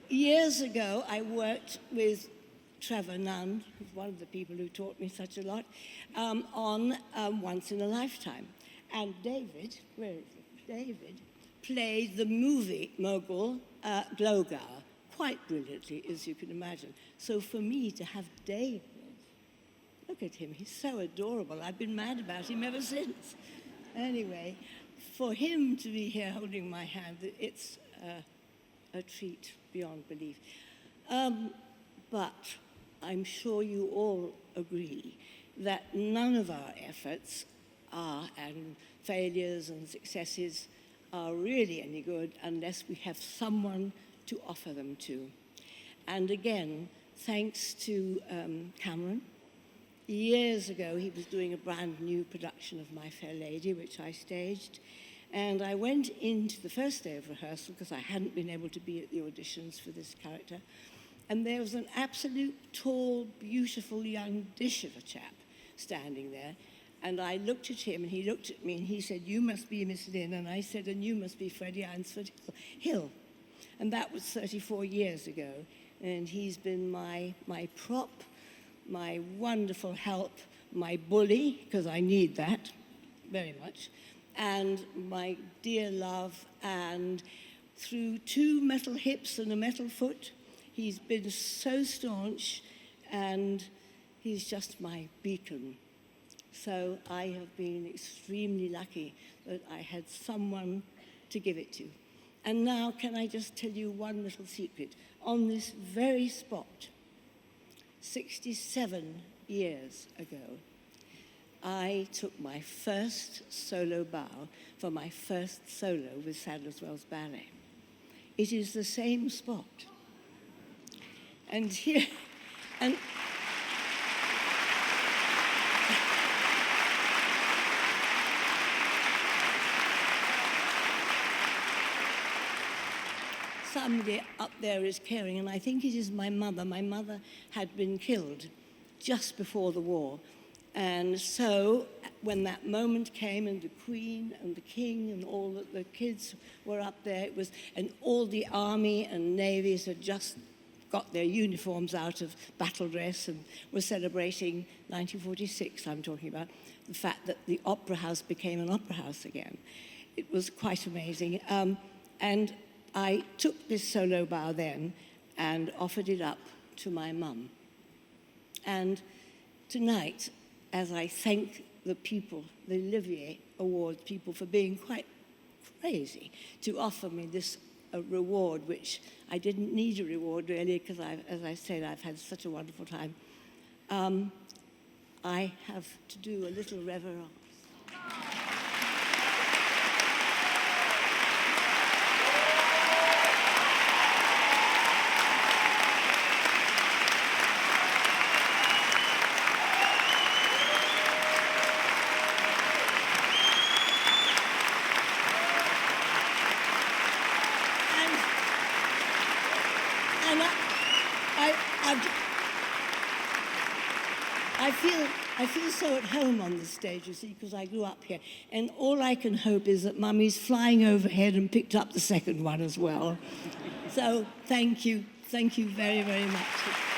years ago, I worked with Trevor Nunn, who's one of the people who taught me such a lot, on Once in a Lifetime. And David, where is it? David played the movie mogul Glogau quite brilliantly, as you can imagine. So for me to have David, look at him, he's so adorable. I've been mad about him ever since. Anyway, for him to be here holding my hand, it's a treat beyond belief. But I'm sure you all agree that none of our efforts and failures and successes are really any good unless we have someone to offer them to. And again, thanks to Cameron. Years ago, he was doing a brand new production of My Fair Lady, which I staged. And I went into the first day of rehearsal, because I hadn't been able to be at the auditions for this character. And there was an absolute tall, beautiful young dish of a chap standing there. And I looked at him, and he looked at me, and he said, "You must be Miss Lynne." And I said, "And you must be Freddie Eynsford Hill." And that was 34 years ago. And he's been my prop, my wonderful help, my bully, because I need that very much, and my dear love. And through 2 metal hips and a metal foot, he's been so staunch, and he's just my beacon. So I have been extremely lucky that I had someone to give it to. And now, can I just tell you one little secret? On this very spot, 67 years ago, I took my first solo bow for my first solo with Sadler's Wells Ballet. It is the same spot. And here, and somebody up there is caring, and I think it is my mother. My mother had been killed just before the war. And so when that moment came, and the Queen and the King and all the kids were up there, and all the army and navies had just got their uniforms out of battle dress and were celebrating 1946, I'm talking about, the fact that the Opera House became an opera house again. It was quite amazing. And I took this solo bow then and offered it up to my mum. And tonight, as I thank the people, the Olivier Awards people, for being quite crazy to offer me this reward, which I didn't need a reward really, because as I said, I've had such a wonderful time. I have to do a little reverence. I feel so at home on this stage, you see, because I grew up here. And all I can hope is that Mummy's flying overhead and picked up the second one as well. So thank you very, very much.